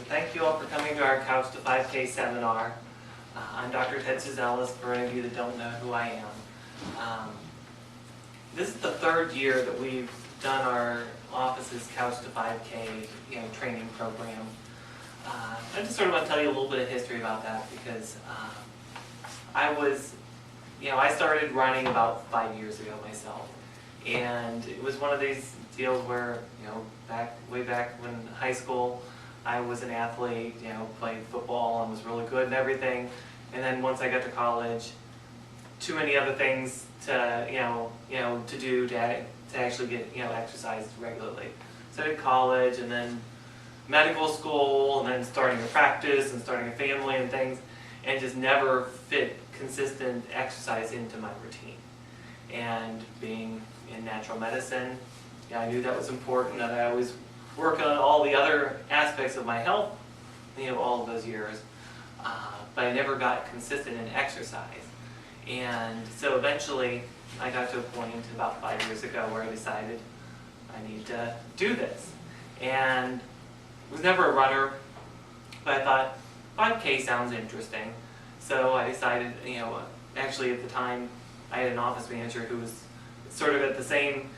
thank you all for coming to our Couch to 5K seminar. I'm Dr. Ted Suzelis, for any of you that don't know who I am. This is the third year that we've done our office's Couch to 5K training program. I just sort of want to tell you a little bit of history about that because I started running about 5 years ago myself. And it was one of these deals where, way back when high school, I was an athlete, played football and was really good and everything. And then once I got to college, too many other things to do to actually get exercise regularly. So I did college and then medical school and then starting a practice and starting a family and things, and just never fit consistent exercise into my routine. And being in natural medicine, I knew that was important, that I always work on all the other aspects of my health, all of those years, but I never got consistent in exercise. And so eventually I got to a point about 5 years ago where I decided I need to do this. And I was never a runner, but I thought 5K sounds interesting. So I decided, actually at the time I had an office manager who was sort of at the same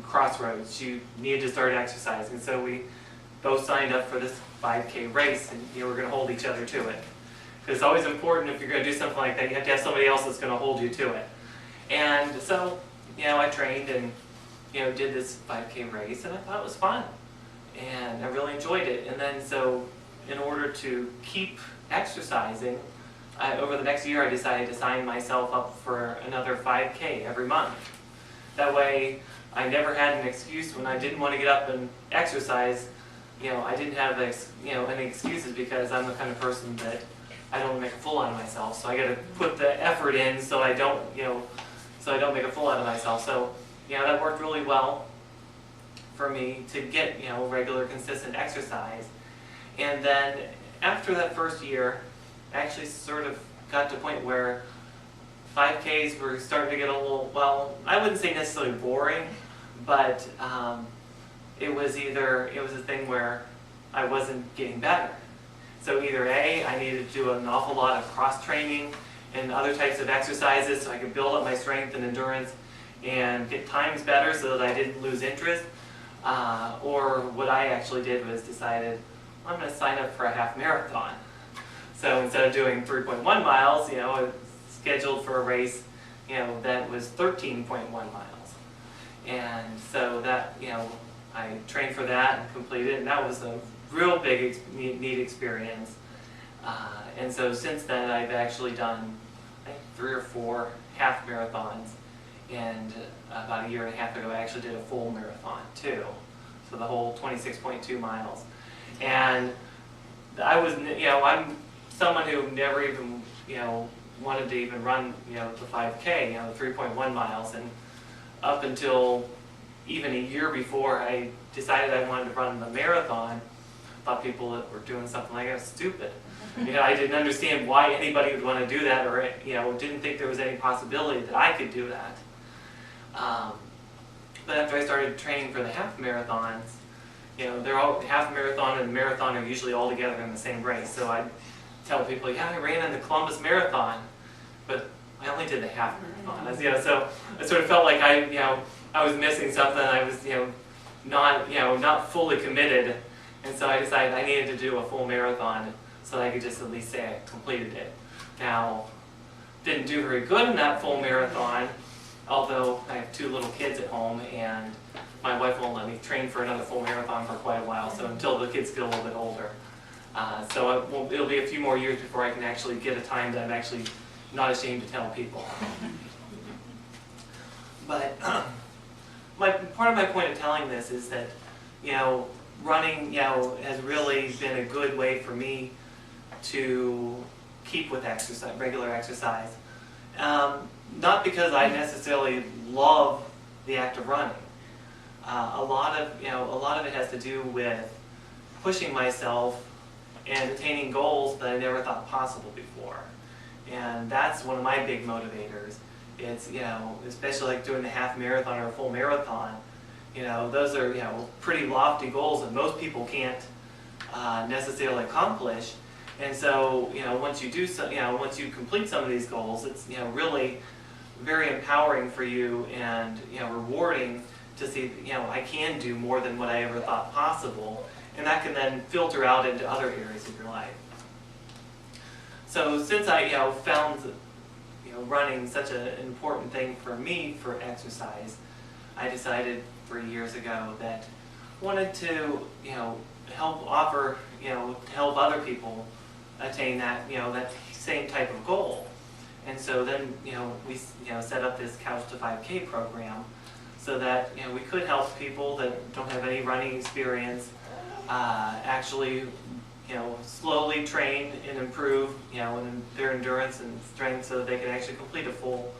crossroads. She needed to start exercising, so we both signed up for this 5K race, and we're going to hold each other to it. Because it's always important, if you're going to do something like that, you have to have somebody else that's going to hold you to it. And so, I trained and did this 5K race, and I thought it was fun, and I really enjoyed it. And then so, in order to keep exercising, over the next year I decided to sign myself up for another 5K every month. That way, I never had an excuse when I didn't want to get up and exercise. I didn't have any excuses, because I'm the kind of person that I don't make a fool out of myself. So I got to put the effort in so I don't make a fool out of myself. So that worked really well for me to get regular, consistent exercise. And then after that first year, I actually sort of got to a point where 5Ks were starting to get a little, well, I wouldn't say necessarily boring, but it was a thing where I wasn't getting better. So either A, I needed to do an awful lot of cross-training and other types of exercises so I could build up my strength and endurance and get times better so that I didn't lose interest. Or what I actually did was decided, I'm going to sign up for a half marathon. So instead of doing 3.1 miles, scheduled for a race, that was 13.1 miles. And so that, I trained for that and completed it, and that was a real big, neat experience. And so since then, I've actually done, I think, 3 or 4 half marathons, and about a year and a half ago, I actually did a full marathon too. So the whole 26.2 miles. And I was, I'm someone who never even, wanted to even run, the 5K, the 3.1 miles, and up until even a year before I decided I wanted to run the marathon, I thought people that were doing something like that was stupid. I didn't understand why anybody would want to do that, or didn't think there was any possibility that I could do that. But after I started training for the half marathons, they're all, half marathon and marathon are usually all together in the same race. So I tell people, yeah, I ran in the Columbus Marathon, but I only did the half marathon. So I sort of felt like I was missing something. I was, not fully committed, and so I decided I needed to do a full marathon so that I could just at least say I completed it. Now, didn't do very good in that full marathon, although I have 2 little kids at home, and my wife won't let me train for another full marathon for quite a while, so until the kids get a little bit older. So it'll be a few more years before I can actually get a time that I'm actually not ashamed to tell people. But part of my point of telling this is that, running, has really been a good way for me to keep with exercise, regular exercise. Not because I necessarily love the act of running. A lot of it has to do with pushing myself and attaining goals that I never thought possible before. And that's one of my big motivators. It's, especially like doing the half marathon or a full marathon, those are, pretty lofty goals that most people can't necessarily accomplish. And so, once you do so, once you complete some of these goals, it's, really very empowering for you and, rewarding to see, I can do more than what I ever thought possible. And that can then filter out into other areas of your life. So since I, found, running such an important thing for me for exercise, I decided 3 years ago that I wanted to, help offer, to help other people attain that, that same type of goal. And so then, we, set up this Couch to 5K program so that, we could help people that don't have any running experience actually, slowly train and improve, in their endurance and strength so that they can actually complete a full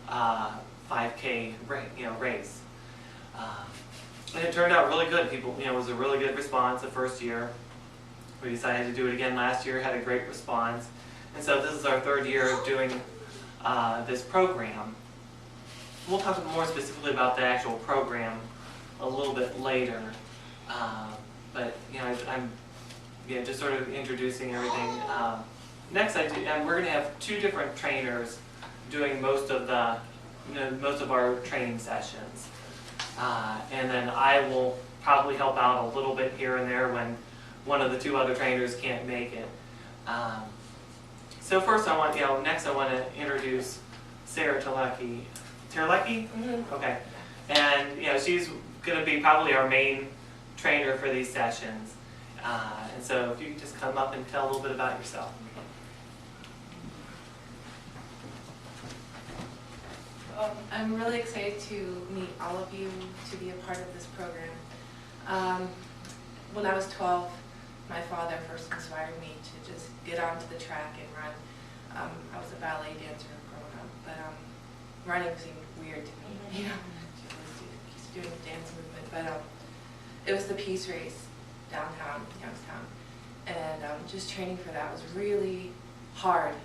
5K, race. And it turned out really good. People, it was a really good response the first year. We decided to do it again last year, had a great response. And so this is our 3rd year of doing this program. We'll talk more specifically about the actual program a little bit later. But, I'm just sort of introducing everything. Next, we're going to have 2 different trainers doing most of the, most of our training sessions. And then I will probably help out a little bit here and there when one of the 2 other trainers can't make it. So first I want, next I want to introduce Sarah Terlecki. Terlecki? Mm-hmm. Okay. And, she's going to be probably our main trainer for these sessions. And so if you could just come up and tell a little bit about yourself. I'm really excited to meet all of you, to be a part of this program. When I was 12, my father first inspired me to just get onto the track and run. I was a ballet dancer growing up, but running seemed weird to me, just doing the dance movement. But it was the Peace Race downtown, Youngstown, and just training for that was really hard.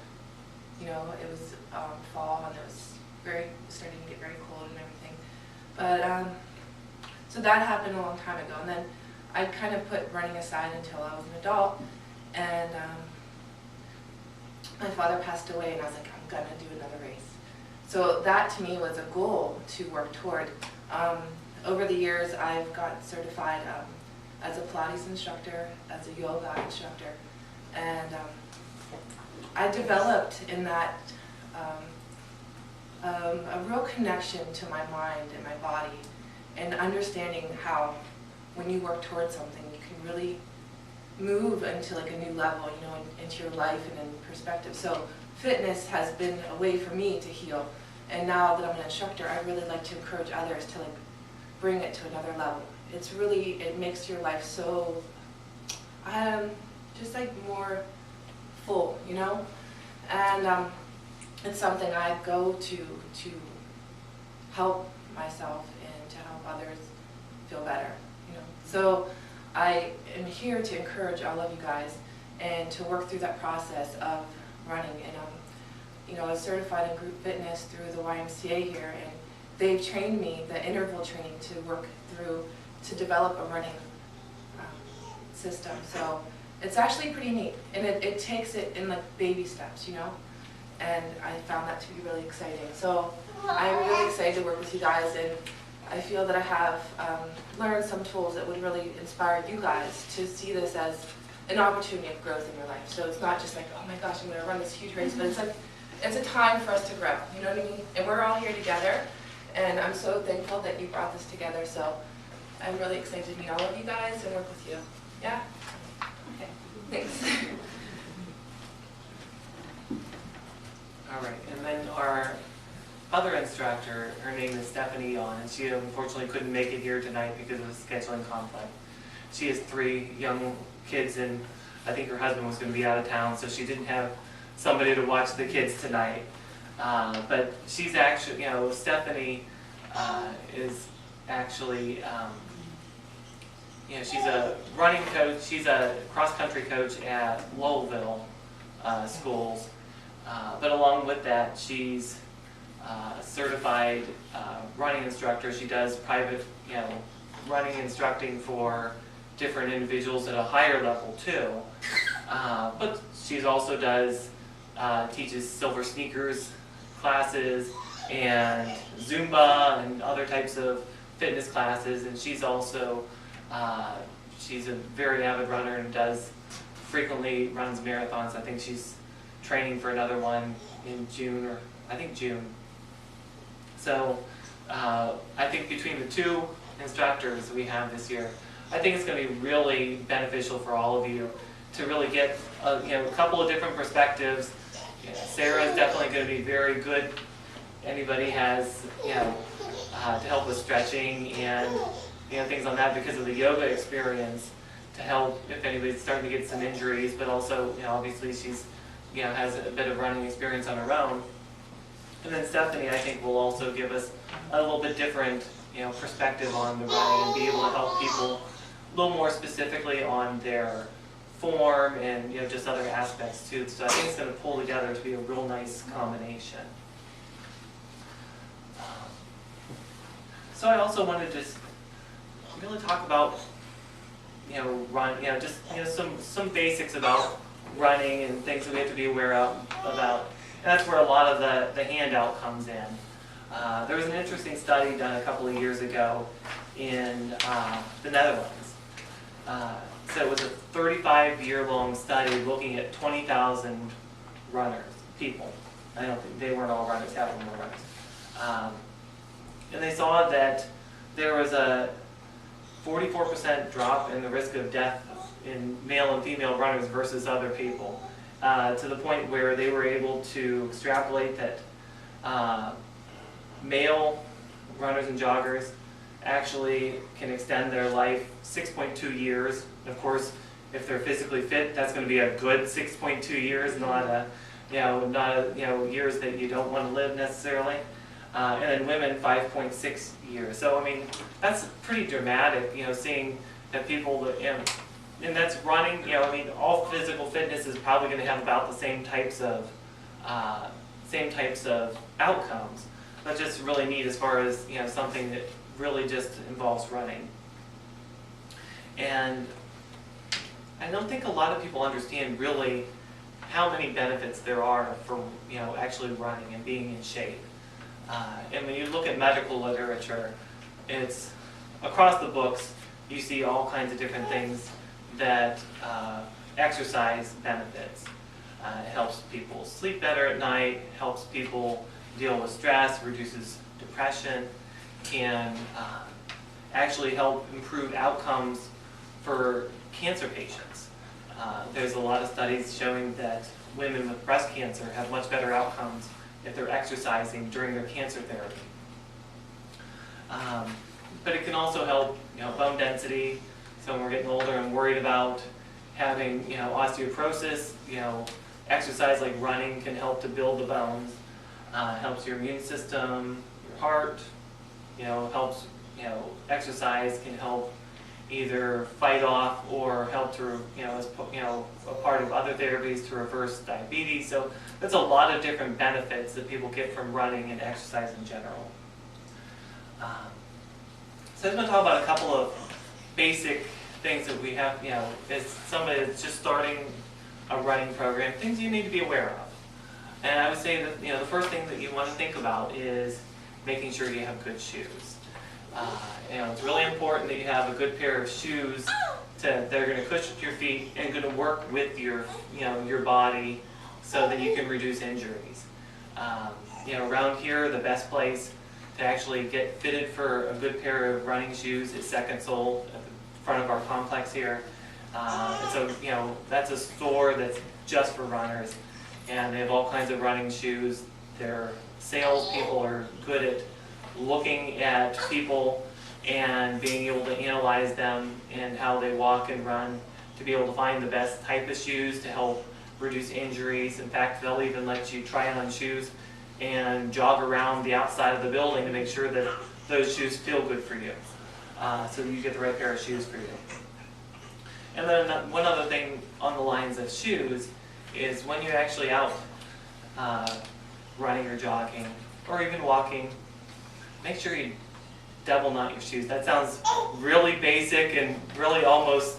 It was fall and it was starting to get very cold and everything. But so that happened a long time ago, and then I kind of put running aside until I was an adult, and my father passed away, and I was like, I'm gonna do another race. So that to me was a goal to work toward. Over the years, I've got certified as a Pilates instructor, as a yoga instructor, and I developed in that a real connection to my mind and my body, and understanding how when you work towards something, you can really move into like a new level, into your life and in perspective. So fitness has been a way for me to heal, and now that I'm an instructor, I really like to encourage others to bring it to another level. It makes your life so just more full, and it's something I go to help myself and to help others feel better, So I am here to encourage all of you guys and to work through that process of running. And I was certified in group fitness through the YMCA here, and they've trained me, the interval training, to work through to develop a running system. So it's actually pretty neat, and it takes it in baby steps, and I found that to be really exciting. So I'm really excited to work with you guys, and I feel that I have learned some tools that would really inspire you guys to see this as an opportunity of growth in your life. So it's not just like, oh my gosh, I'm going to run this huge race, but it's a time for us to grow, you know what I mean? And we're all here together, and I'm so thankful that you brought this together. So I'm really excited to meet all of you guys and work with you. Yeah? Okay, thanks. All right, and then our other instructor, her name is Stephanie Yon, and she unfortunately couldn't make it here tonight because of a scheduling conflict. She has 3 young kids, and I think her husband was going to be out of town, so she didn't have somebody to watch the kids tonight. But she's actually, Stephanie is actually, she's a running coach. She's a cross-country coach at Lowellville schools. But along with that, she's a certified running instructor. She does private, running instructing for different individuals at a higher level too. But she's also teaches silver sneakers classes and Zumba and other types of fitness classes, and she's also she's a very avid runner and frequently runs marathons. I think she's training for another one in June, or I think June. So I think between the two instructors we have this year, I think it's going to be really beneficial for all of you to really get a couple of different perspectives. Sarah is definitely going to be very good. Anybody has to help with stretching and things on that because of the yoga experience, to help if anybody's starting to get some injuries. But also obviously she's has a bit of running experience on her own. And then Stephanie, I think, will also give us a little bit different perspective on the running and be able to help people a little more specifically on their form and just other aspects too. So I think it's going to pull together to be a real nice combination. So I also wanted to just really talk about some basics about running and things that we have to be aware of about. And that's where a lot of the handout comes in. There was an interesting study done a couple of years ago in the Netherlands. So it was a 35-year-long study looking at 20,000 runners, people. I don't think they weren't all runners, half of them were runners. And they saw that there was a 44% drop in the risk of death in male and female runners versus other people, to the point where they were able to extrapolate that male runners and joggers actually can extend their life 6.2 years. Of course, if they're physically fit, that's going to be a good 6.2 years, not years that you don't want to live necessarily. And then women, 5.6 years. So I mean, that's pretty dramatic. Seeing that people that and that's running. I mean, all physical fitness is probably going to have about the same types of outcomes. But just really neat as far as something that really just involves running. And I don't think a lot of people understand really how many benefits there are for actually running and being in shape. And when you look at medical literature, it's across the books, you see all kinds of different things that exercise benefits. It helps people sleep better at night, helps people deal with stress, reduces depression, can actually help improve outcomes for cancer patients. There's a lot of studies showing that women with breast cancer have much better outcomes if they're exercising during their cancer therapy. But it can also help bone density. So when we're getting older and worried about having osteoporosis, exercise like running can help to build the bones. Helps your immune system, your heart. Helps exercise can help either fight off or help to as a part of other therapies to reverse diabetes. So there's a lot of different benefits that people get from running and exercise in general. So I'm going to talk about a couple of basic things that we have, as somebody that's just starting a running program, things you need to be aware of. And I would say that the first thing that you want to think about is making sure you have good shoes. It's really important that you have a good pair of shoes that are going to cushion your feet and going to work with your body so that you can reduce injuries. Around here, the best place to actually get fitted for a good pair of running shoes is Second Soul at the front of our complex here. And so that's a store that's just for runners, and they have all kinds of running shoes. Their salespeople are good at looking at people and being able to analyze them and how they walk and run to be able to find the best type of shoes to help reduce injuries. In fact, they'll even let you try on shoes and jog around the outside of the building to make sure that those shoes feel good for you, so that you get the right pair of shoes for you. And then one other thing on the lines of shoes is when you're actually out running or jogging or even walking, make sure you double knot your shoes. That sounds really basic and really almost,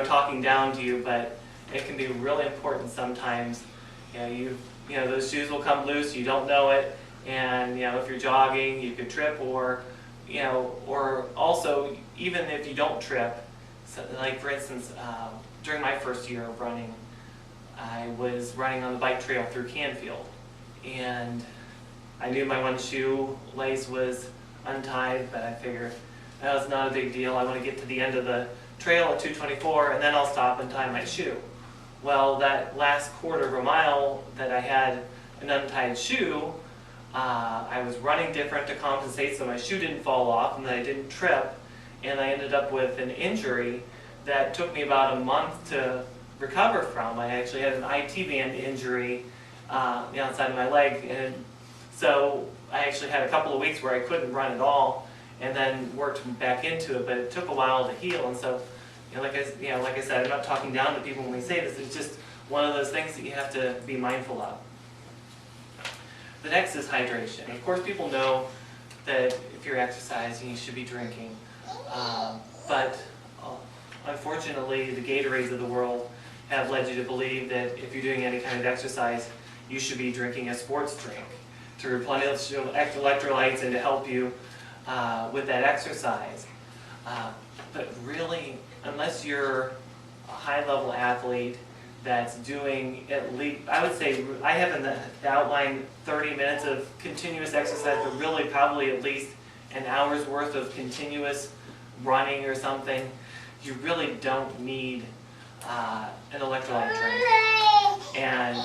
talking down to you, but it can be really important sometimes. Those shoes will come loose, you don't know it, and if you're jogging, you could trip, or also even if you don't trip, so like for instance, during my first year of running, I was running on the bike trail through Canfield, and I knew my one shoe lace was untied, but I figured that was not a big deal. I want to get to the end of the trail at 2:24, and then I'll stop and tie my shoe. Well, that last quarter of a mile that I had an untied shoe, I was running different to compensate so my shoe didn't fall off and that I didn't trip, and I ended up with an injury that took me about a month to recover from. I actually had an IT band injury on the outside of my leg, and so I actually had a couple of weeks where I couldn't run at all, and then worked back into it, but it took a while to heal. And so, like I said, I'm not talking down to people when we say this. It's just one of those things that you have to be mindful of. The next is hydration. Of course, people know that if you're exercising, you should be drinking, but unfortunately, the Gatorades of the world have led you to believe that if you're doing any kind of exercise, you should be drinking a sports drink to replenish your electrolytes and to help you with that exercise. But really, unless you're a high-level athlete that's doing at least, I would say, I have in the outline 30 minutes of continuous exercise, but really probably at least an hour's worth of continuous running or something, you really don't need an electrolyte drink. And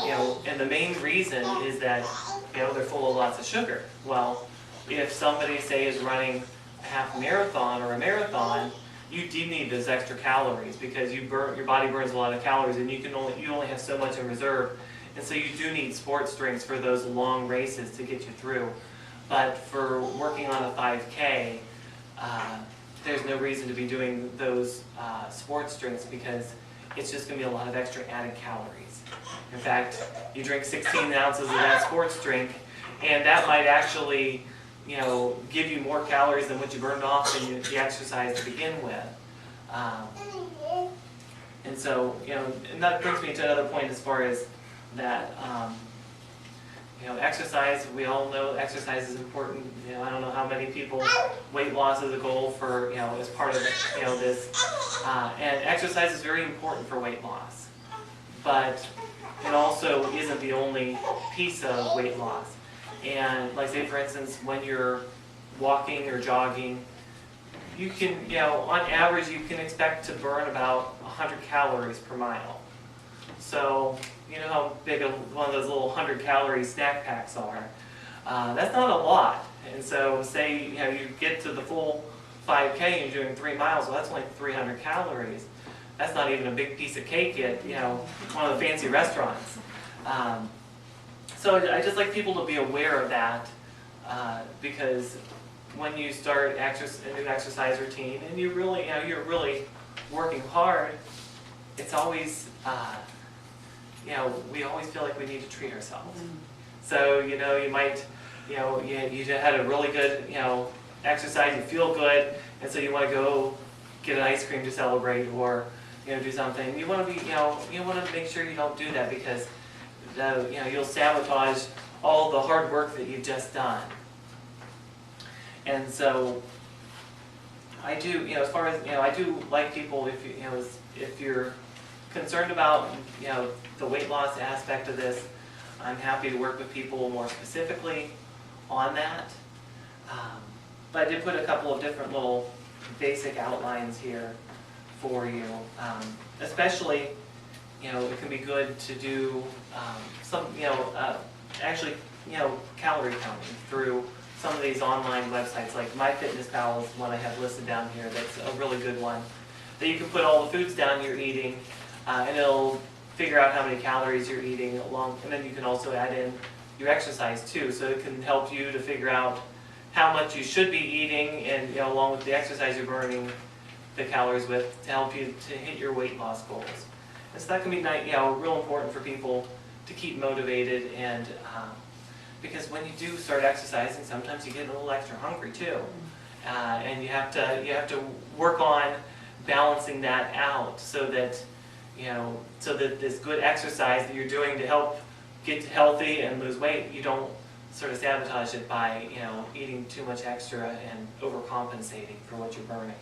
and the main reason is that they're full of lots of sugar. Well, if somebody, say, is running a half marathon or a marathon, you do need those extra calories because your body burns a lot of calories, and you only have so much in reserve, and so you do need sports drinks for those long races to get you through. But for working on a 5K, there's no reason to be doing those sports drinks because it's just going to be a lot of extra added calories. In fact, you drink 16 ounces of that sports drink, and that might actually give you more calories than what you burned off in the exercise to begin with. And so, and that brings me to another point as far as that, exercise, we all know exercise is important. I don't know how many people, weight loss is a goal for, as part of, this. And exercise is very important for weight loss. But it also isn't the only piece of weight loss. And like say for instance, when you're walking or jogging, you can, on average you can expect to burn about 100 calories per mile. So, you know how big one of those little 100 calorie snack packs are. That's not a lot. And so say, you get to the full 5K and you're doing 3 miles, well that's only 300 calories. That's not even a big piece of cake at, one of the fancy restaurants. So I just like people to be aware of that because when you start a new exercise routine and you're really working hard, it's always, we always feel like we need to treat ourselves. So, you might, you had a really good, exercise, you feel good, and so you want to go get an ice cream to celebrate or, do something. You want to be, you want to make sure you don't do that because you'll sabotage all the hard work that you've just done. And so I do, as far as, I do like people, if you're concerned about, the weight loss aspect of this, I'm happy to work with people more specifically on that. But I did put a couple of different little basic outlines here for you, especially, it can be good to do some, actually, calorie counting through some of these online websites, like MyFitnessPal is one I have listed down here. That's a really good one. That you can put all the foods down you're eating, and it'll figure out how many calories you're eating along, and then you can also add in your exercise too. So it can help you to figure out how much you should be eating, and along with the exercise you're burning the calories with to help you to hit your weight loss goals. And so that can be real important for people to keep motivated, and because when you do start exercising, sometimes you get a little extra hungry too. and you have to work on balancing that out so that this good exercise that you're doing to help get healthy and lose weight, you don't sort of sabotage it by eating too much extra and overcompensating for what you're burning.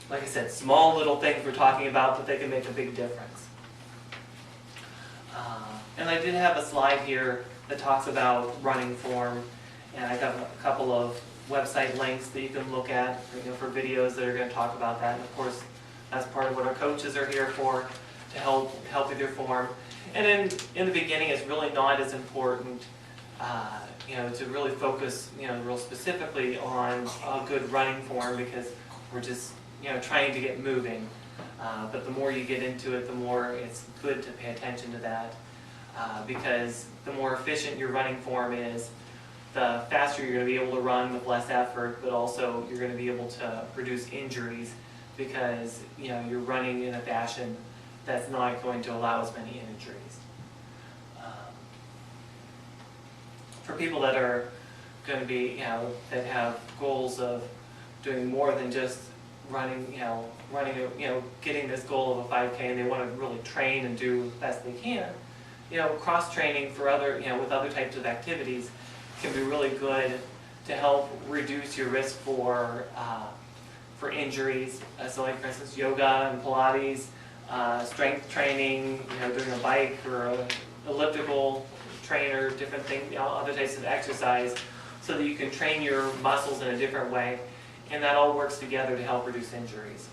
Like I said, small little things we're talking about, but they can make a big difference. And I did have a slide here that talks about running form, and I got a couple of website links that you can look at for videos that are going to talk about that. And of course, that's part of what our coaches are here for, to help with your form. And in the beginning, it's really not as important, to really focus, real specifically on a good running form, because we're just, trying to get moving. But the more you get into it, the more it's good to pay attention to that, because the more efficient your running form is, the faster you're going to be able to run with less effort, but also you're going to be able to reduce injuries, because you're running in a fashion that's not going to allow as many injuries. For people that are going to be, that have goals of doing more than just running, getting this goal of a 5K, and they want to really train and do the best they can, cross training for other, with other types of activities can be really good to help reduce your risk for injuries. So like for instance, yoga and Pilates, strength training, doing a bike or an elliptical trainer, different things, other types of exercise, so that you can train your muscles in a different way, and that all works together to help reduce injuries.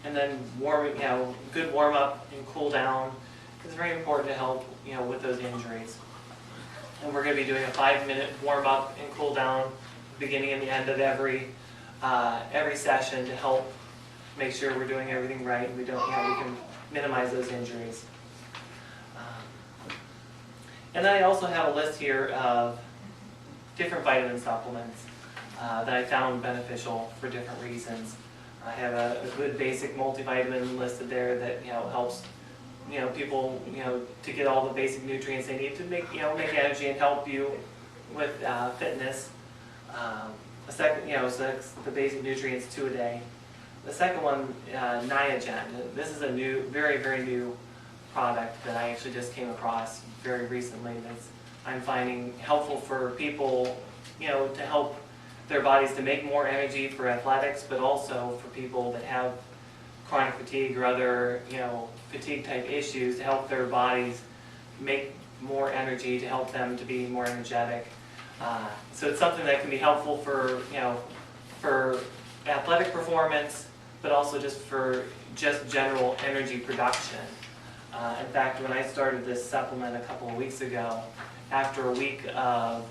And then good warm up and cool down is very important to help with those injuries. And we're going to be doing a 5-minute warm up and cool down, beginning and the end of every session, to help make sure we're doing everything right and we can minimize those injuries. And then I also have a list here of different vitamin supplements that I found beneficial for different reasons. I have a good basic multivitamin listed there that helps people to get all the basic nutrients they need to make energy and help you with fitness. A second, so that's the basic nutrients, 2 a day. The second one, Niagen. This is a new, very, very new product that I actually just came across very recently. That's I'm finding helpful for people, to help their bodies to make more energy for athletics, but also for people that have chronic fatigue or other, fatigue type issues, to help their bodies make more energy, to help them to be more energetic. So it's something that can be helpful for, for athletic performance, but also just for general energy production. In fact, when I started this supplement a couple of weeks ago, after a week of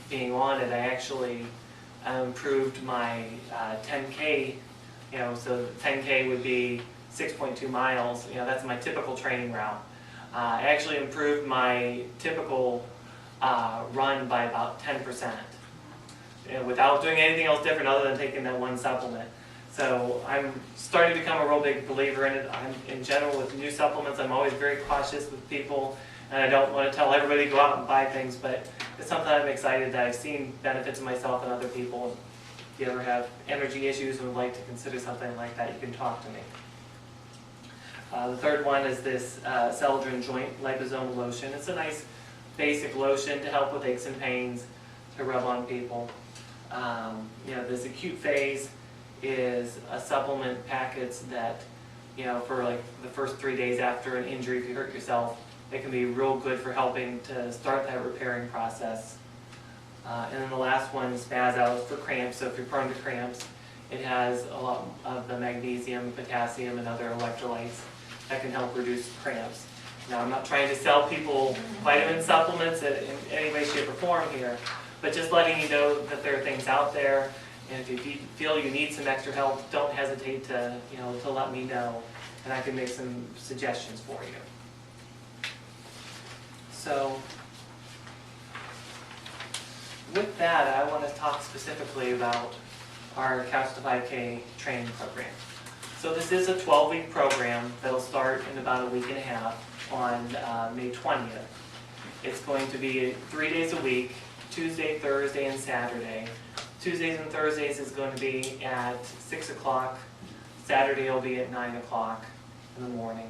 being on it, I actually improved my 10K, so 10K would be 6.2 miles, that's my typical training route. I actually improved my typical run by about 10%, without doing anything else different other than taking that one supplement. So I'm starting to become a real big believer in it. In general, with new supplements, I'm always very cautious with people, and I don't want to tell everybody to go out and buy things, but it's something I'm excited that I've seen benefits in myself and other people. If you ever have energy issues and would like to consider something like that, you can talk to me. The third one is this Celadrin Joint Liposomal Lotion. It's a nice basic lotion to help with aches and pains, to rub on people. This acute phase is a supplement package that, for like the first 3 days after an injury, if you hurt yourself, it can be real good for helping to start that repairing process. And then the last one, Spaz Out, for cramps. So if you're prone to cramps, it has a lot of the magnesium, potassium, and other electrolytes that can help reduce cramps. Now, I'm not trying to sell people vitamin supplements in any way, shape, or form here, but just letting you know that there are things out there. And if you feel you need some extra help, don't hesitate to, to let me know, and I can make some suggestions for you. So, with that, I want to talk specifically about our Couch to 5K training program. So this is a 12-week program that'll start in about a week and a half on May 20th. It's going to be 3 days a week, Tuesday, Thursday, and Saturday. Tuesdays and Thursdays is going to be at 6 o'clock. Saturday will be at 9 o'clock in the morning.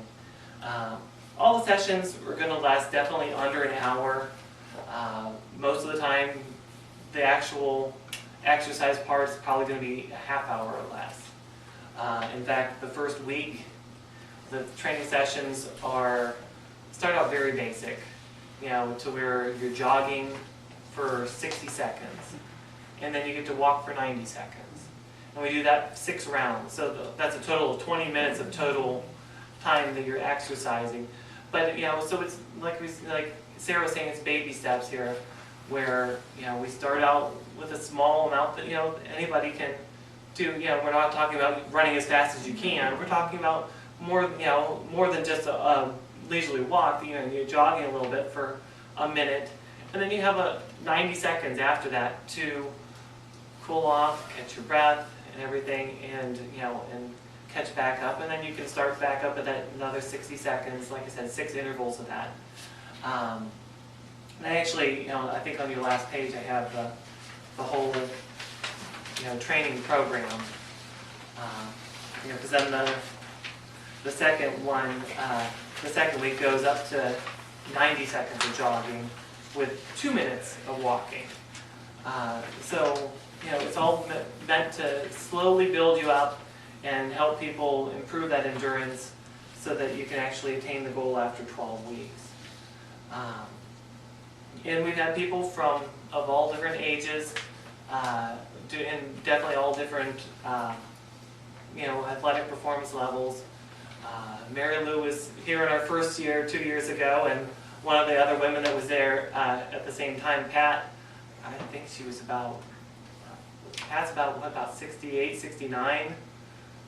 All the sessions are going to last definitely under an hour. Most of the time, the actual exercise part is probably going to be a half hour or less. In fact, the first week, the training sessions start out very basic, to where you're jogging for 60 seconds, and then you get to walk for 90 seconds. And we do that 6 rounds, so that's a total of 20 minutes of total time that you're exercising. But so it's like Sarah was saying, it's baby steps here, where we start out with a small amount that anybody can do. We're not talking about running as fast as you can. We're talking about more than just a leisurely walk. You're jogging a little bit for a minute, and then you have a 90 seconds after that to cool off, catch your breath and everything, and and catch back up, and then you can start back up at that another 60 seconds. Like I said, 6 intervals of that. And actually, I think on your last page I have the whole training program. Because then the second one, the second week goes up to 90 seconds of jogging with 2 minutes of walking. So it's all meant to slowly build you up and help people improve that endurance so that you can actually attain the goal after 12 weeks. And we've had people of all different ages, and definitely all different athletic performance levels. Mary Lou was here in our first year 2 years ago, and one of the other women that was there at the same time, Pat, I think she was Pat's about 68, 69,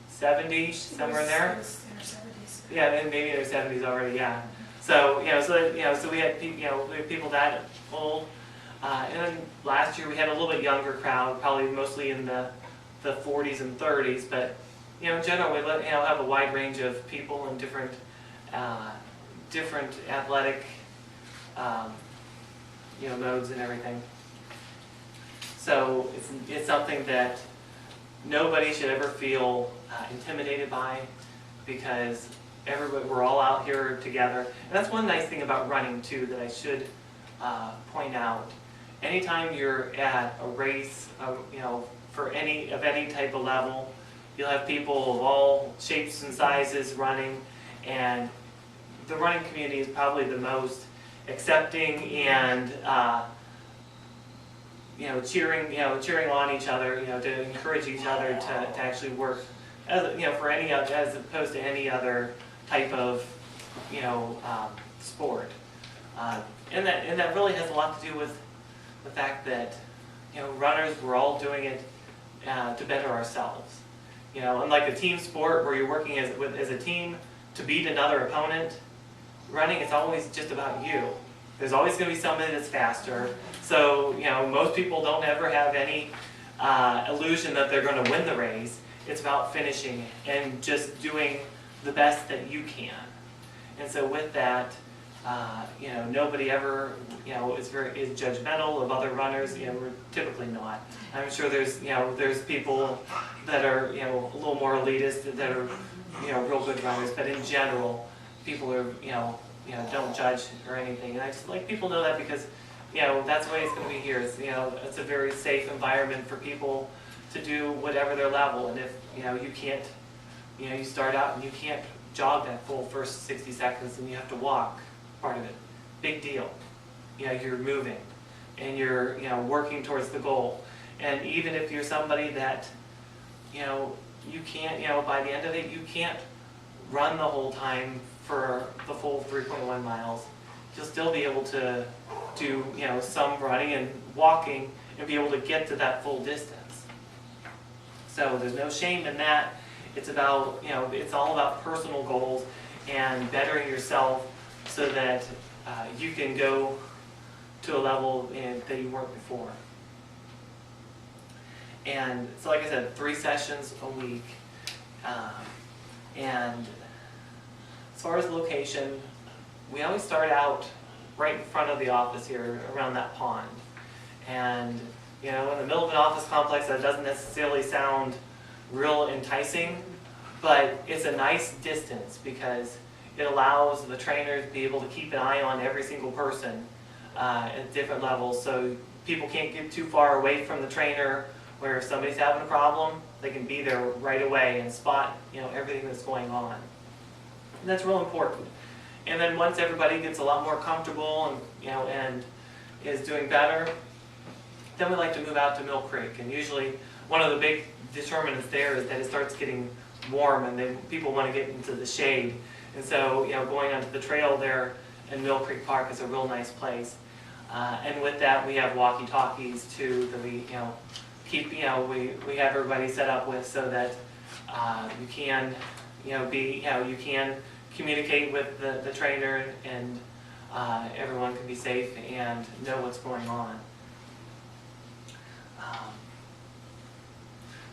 70, somewhere in there. In her 70s. Yeah, and maybe in their 70s already. Yeah. So so we had people that old, and then last year we had a little bit younger crowd, probably mostly in the 40s and 30s. But in general, we have a wide range of people in different athletic modes and everything. So it's something that nobody should ever feel intimidated by, because we're all out here together. And that's one nice thing about running too that I should point out. Anytime you're at a race, for any type of level, you'll have people of all shapes and sizes running, and the running community is probably the most accepting and cheering on each other, to encourage each other to actually work, as opposed to any other type of sport, and that really has a lot to do with the fact that runners, we're all doing it to better ourselves. Unlike a team sport where you're working as a team to beat another opponent, running, it's always just about you. There's always going to be somebody that's faster. So most people don't ever have any illusion that they're going to win the race. It's about finishing and just doing the best that you can. And so with that, nobody ever is judgmental of other runners. We're typically not. I'm sure there's people that are a little more elitist that are real good runners, but in general, people are don't judge or anything. And I just like people know that, because that's the way it's going to be here. It's a very safe environment for people to do whatever their level. And if you can't, you start out and you can't jog that full first 60 seconds and you have to walk part of it, big deal. You're moving and you're working towards the goal. And even if you're somebody that you can't, by the end of it, you can't run the whole time for the full 3.1 miles, you'll still be able to do some running and walking and be able to get to that full distance. So there's no shame in that. It's about it's all about personal goals and bettering yourself so that you can go to a level that you weren't before. And so, like I said, 3 sessions a week. And as far as location, we always start out right in front of the office here around that pond. And, you know, in the middle of an office complex, that doesn't necessarily sound real enticing, but it's a nice distance because it allows the trainer to be able to keep an eye on every single person at different levels, so people can't get too far away from the trainer, where if somebody's having a problem, they can be there right away and spot, you know, everything that's going on. And that's real important. And then once everybody gets a lot more comfortable and, you know, and is doing better, then we like to move out to Mill Creek. And usually one of the big determinants there is that it starts getting warm and then people want to get into the shade. And so, you know, going onto the trail there in Mill Creek Park is a real nice place. And with that, we have walkie-talkies too that we, you know, keep, you know, we have everybody set up with so that you can, you know, you can communicate with the trainer and everyone can be safe and know what's going on.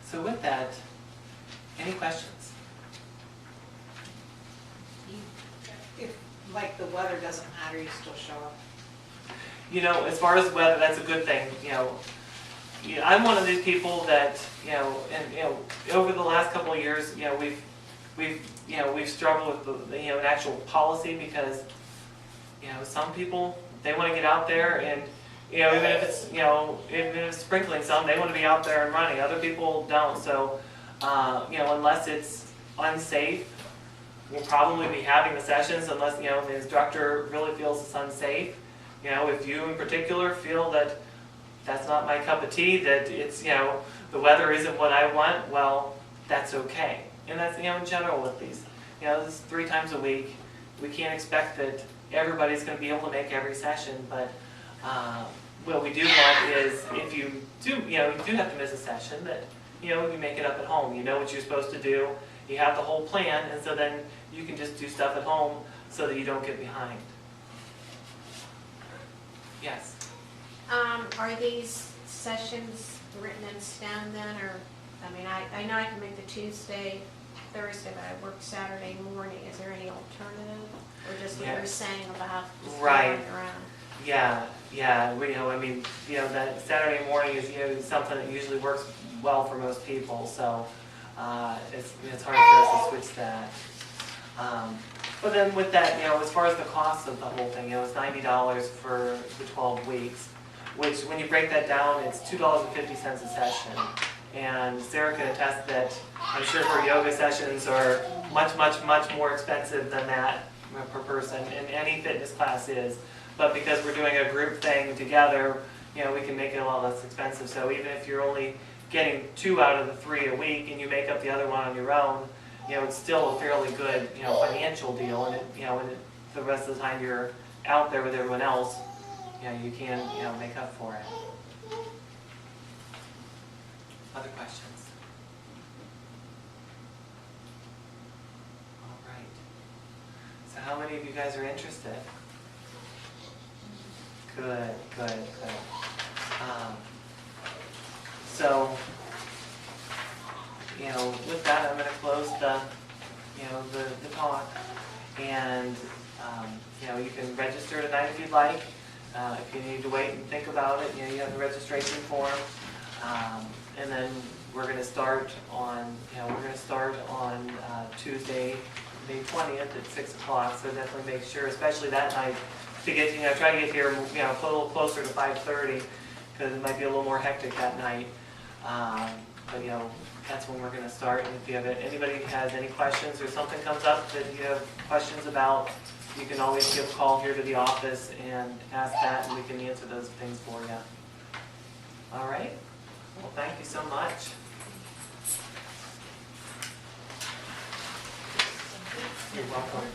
So with that, any questions? If, like, the weather doesn't matter, you still show up. You know, as far as weather, that's a good thing. You know, I'm one of these people that, you know, and you know, over the last couple of years, you know, we've struggled with the, you know, an actual policy because, you know, some people, they want to get out there and, you know, even if it's, you know, even if it's sprinkling some, they want to be out there and running. Other people don't. So, you know, unless it's unsafe, we'll probably be having the sessions unless, you know, the instructor really feels it's unsafe. You know, if you in particular feel that that's not my cup of tea, that it's, you know, the weather isn't what I want, well, that's okay. And that's, you know, in general with these. You know, this is 3 times a week. We can't expect that everybody's going to be able to make every session, but what we do want is if you do, you know, you do have to miss a session, that, you know, you make it up at home. You know what you're supposed to do. You have the whole plan, and so then you can just do stuff at home so that you don't get behind. Yes? Are these sessions written in stone then, or, I mean, I know I can make the Tuesday, Thursday, but I work Saturday morning. Is there any alternative? Or just what you're saying about just right. going around? Yeah, yeah. You know, I mean, you know, that Saturday morning is, you know, something that usually works well for most people, so it's hard for us to switch that. But then with that, you know, as far as the cost of the whole thing, you know, it's $90 for the 12 weeks, which when you break that down, it's $2.50 a session. And Sarah can attest that I'm sure her yoga sessions are much, much, much more expensive than that per person, and any fitness class is. But because we're doing a group thing together, you know, we can make it a lot less expensive. So even if you're only getting 2 out of the 3 a week and you make up the other one on your own, you know, it's still a fairly good, you know, financial deal. And it, you know, the rest of the time you're out there with everyone else, you know, you can, you know, make up for it. Other questions? All right. So how many of you guys are interested? Good, good, good. So, you know, with that, I'm going to close the, you know, the talk, and you know, you can register tonight if you'd like. If you need to wait and think about it, you know, you have the registration form, and then we're going to start on, you know, Tuesday, May 20th at 6 o'clock. So definitely make sure, especially that night, to get, you know, try to get here, you know, a little closer to 5:30, because it might be a little more hectic that night. But you know, that's when we're going to start. And if you have anybody has any questions or something comes up that you have questions about, you can always give a call here to the office and ask that, and we can answer those things for you. All right. Well, thank you so much. You're welcome.